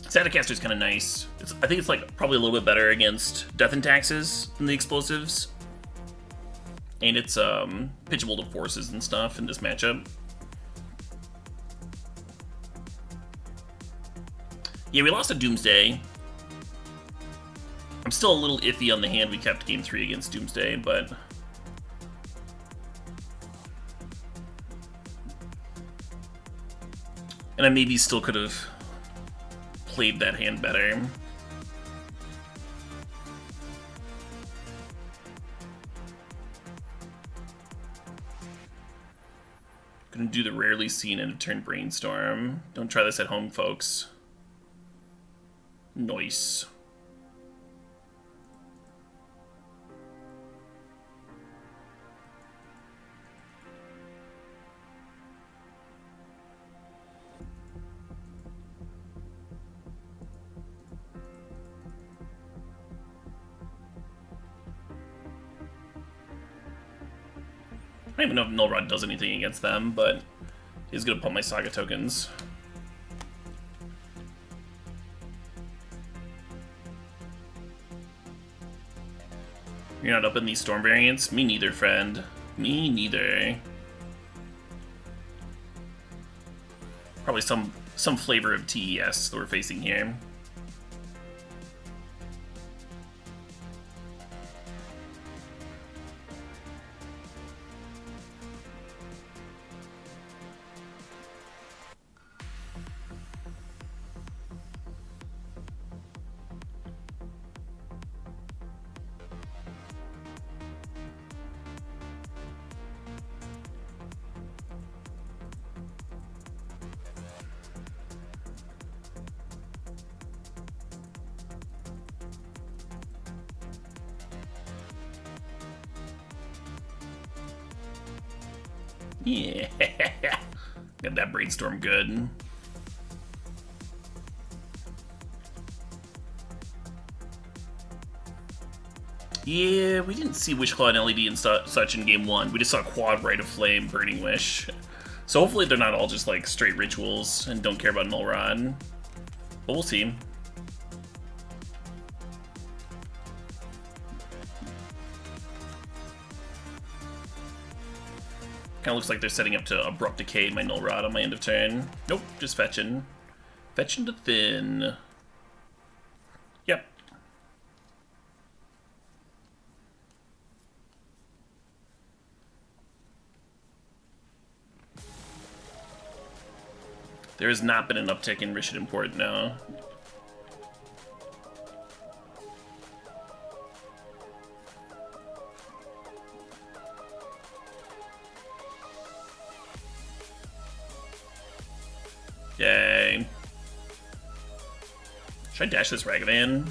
Staticaster is kind of nice. I think it's like probably a little bit better against Death and Taxes than the Explosives. And it's pitchable to forces and stuff in this matchup. Yeah, we lost to Doomsday. I'm still a little iffy on the hand we kept game 3 against Doomsday, but... And I maybe still could have played that hand better. Gonna do the rarely seen end of turn Brainstorm. Don't try this at home, folks. Nice. I don't even know if Null Rod does anything against them, but he's gonna pump my Saga tokens. You're not up in these storm variants? Me neither, friend. Me neither. Probably some flavor of TES that we're facing here. Yeah, got that brainstorm good. Yeah, we didn't see Wishclaw and LED and such in game 1. We just saw Quad, Rite of Flame, Burning Wish. So hopefully they're not all just like straight rituals and don't care about Null Rod. But we'll see. Kinda looks like they're setting up to Abrupt Decay my Null Rod on my end of turn. Nope, just fetching. Fetching to thin. Yep. There has not been an uptick in Rishid Import, no. Yay. Should I dash this Ragavan?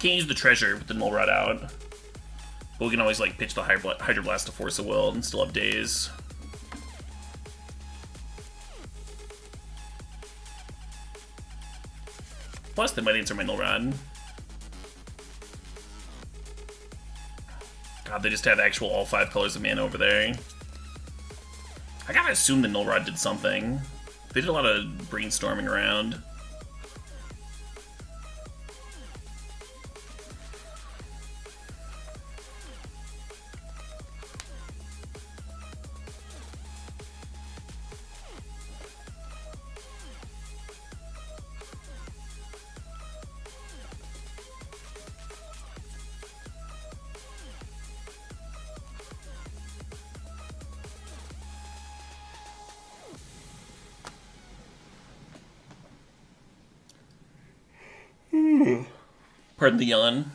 Can't use the treasure with the Null Rod out. But we can always like pitch the Hydro Blast to Force of Will and still have days. Plus they might answer my Null Rod. God, they just had actual all 5 colors of mana over there. I gotta assume the Null Rod did something. They did a lot of brainstorming around. Pardon the yawn.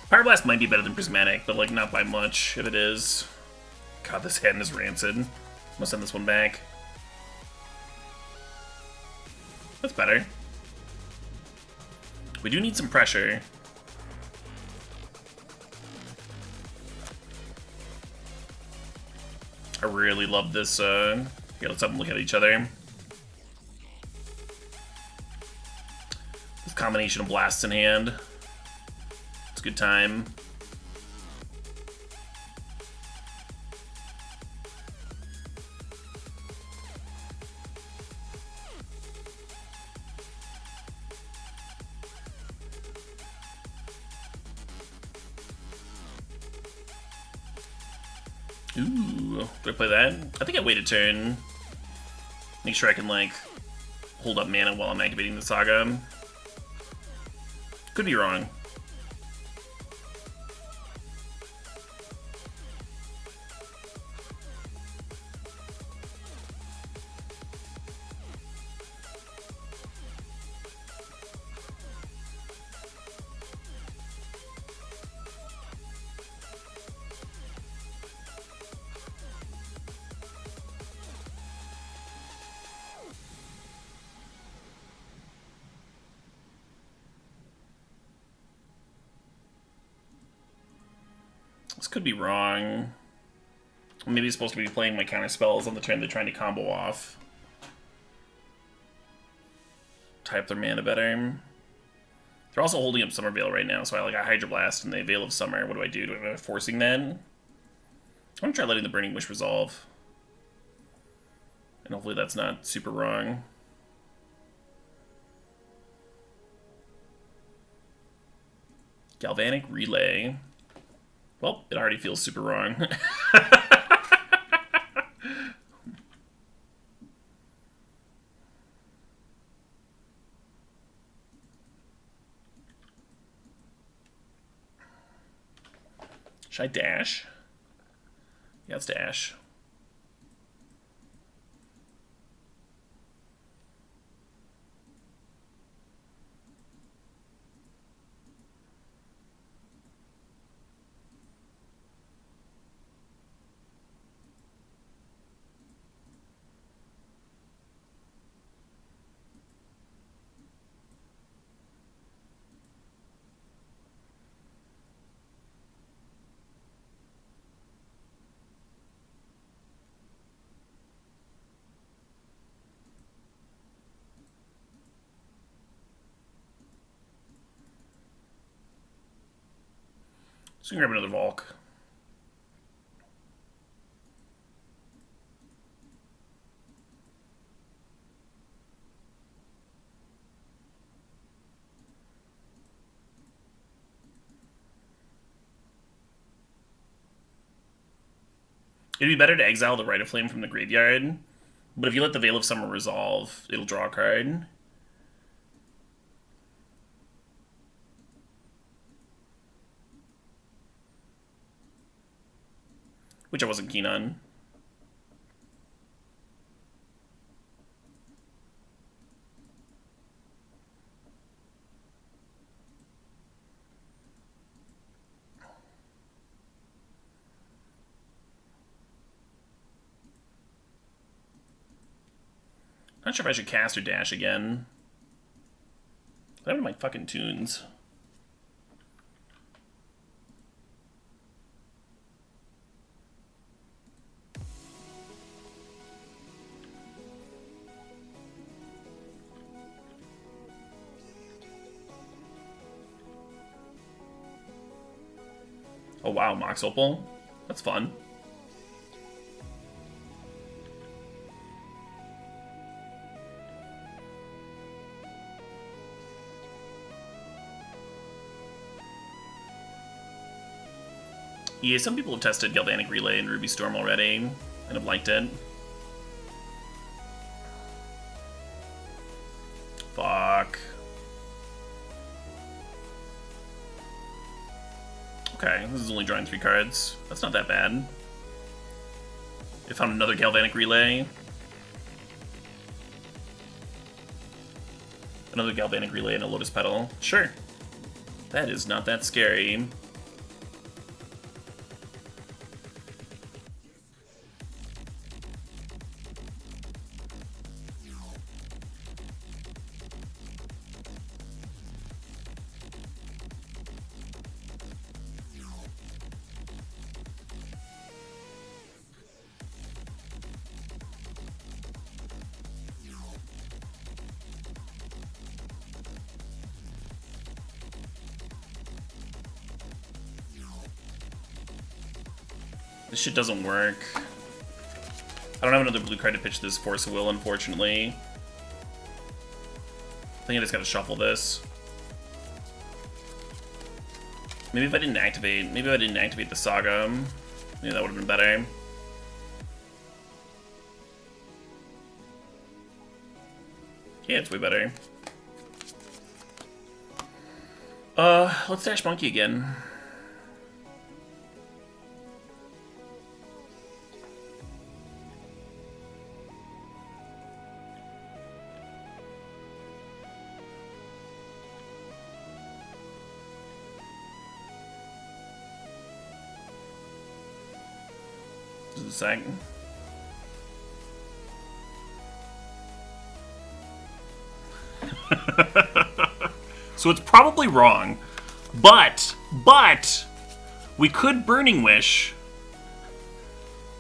Fire Blast might be better than Prismatic, but like not by much if it is. God, this hand is rancid. I'm gonna send this one back. That's better. We do need some pressure. I really love this. Yeah, let's have them look at each other. This combination of blasts in hand. It's a good time. Ooh, do I play that? I think I wait a turn. Make sure I can, like, hold up mana while I'm activating the Saga. Could be wrong. This could be wrong. Maybe he's supposed to be playing my counter spells on the turn they're trying to combo off. Type their mana better. They're also holding up Summer Veil right now, so I like a Hydro Blast and they Veil of Summer. What do I do? Do I end up forcing that? I'm gonna try letting the Burning Wish resolve. And hopefully that's not super wrong. Galvanic Relay. Well, it already feels super wrong. Should I dash? Yeah, let's dash. So we can grab another Volk. It'd be better to exile the Rite of Flame from the graveyard, but if you let the Veil of Summer resolve, it'll draw a card. Which I wasn't keen on. Not sure if I should cast or dash again. What happened to my fucking tunes? Oh wow, Mox Opal? That's fun. Yeah, some people have tested Galvanic Relay and Ruby Storm already and have liked it. Fuck. Okay, this is only drawing 3 cards. That's not that bad. I found another Galvanic Relay. Another Galvanic Relay and a Lotus Petal. Sure. That is not that scary. This shit doesn't work. I don't have another blue card to pitch this Force of Will, unfortunately. I think I just gotta shuffle this. Maybe if I didn't activate the Saga, maybe that would have been better. Yeah, it's way better. Let's dash Monkey again. Just a sec. So it's probably wrong, but We could Burning Wish.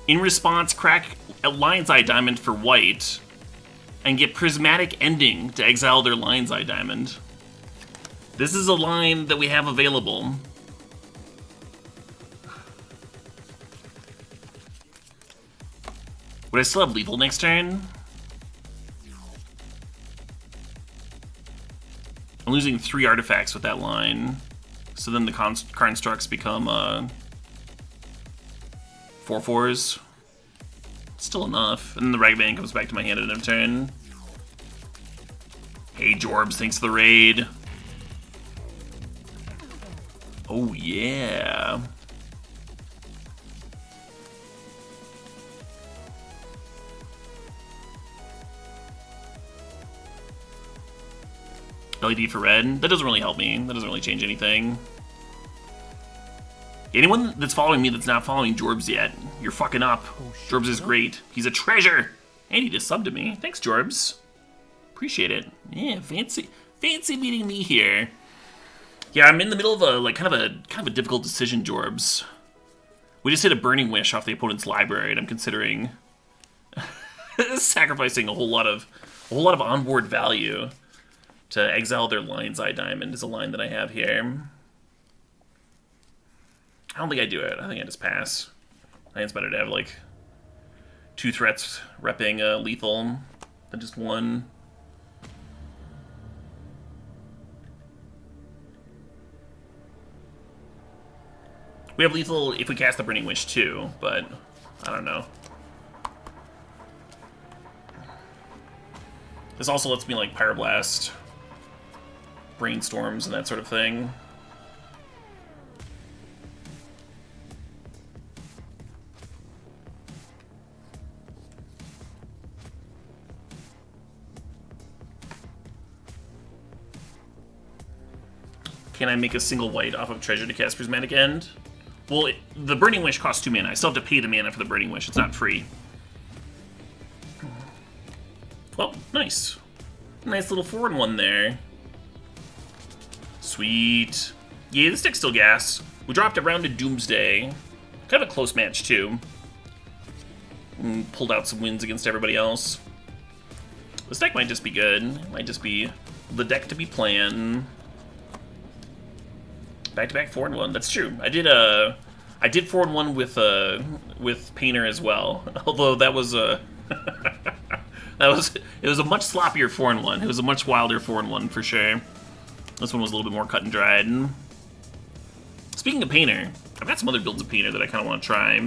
In response, crack a Lion's Eye Diamond for white, and get Prismatic Ending to exile their Lion's Eye Diamond. This is a line that we have available. Would I still have lethal next turn? I'm losing 3 artifacts with that line. So then the constructs become 4/4s. Still enough. And then the Ragavan comes back to my hand at end of turn. Hey Jorbs, thanks for the raid. Oh yeah. LED for red. That doesn't really help me. That doesn't really change anything. Anyone that's following me that's not following Jorbs yet, you're fucking up. Jorbs is great. He's a treasure. And he just subbed to me. Thanks, Jorbs. Appreciate it. Yeah, fancy meeting me here. Yeah, I'm in the middle of a kind of a difficult decision, Jorbs. We just hit a Burning Wish off the opponent's library, and I'm considering sacrificing a whole lot of onboard value to exile their Lion's Eye Diamond is a line that I have here. I don't think I do it. I think I just pass. I think it's better to have, like, 2 threats repping lethal than just 1. We have lethal if we cast the Burning Wish too, but I don't know. This also lets me, like, Pyroblast Brainstorms and that sort of thing. Can I make a single white off of treasure to cast Prismatic End? Well, the Burning Wish costs 2 mana. I still have to pay the mana for the Burning Wish. It's not free. Well, nice. Nice little 4-in-1 there. Sweet. Yeah, this deck's still gas. We dropped it around to Doomsday. Kind of a close match, too. And pulled out some wins against everybody else. This deck might just be good. It might just be the deck to be playing. Back-to-back 4-in-1. That's true. I did 4-in-1 with Painter as well. Although that was a it was a much sloppier 4-in-1. It was a much wilder 4-in-1 for sure. This one was a little bit more cut and dried. Speaking of Painter, I've got some other builds of Painter that I kind of want to try.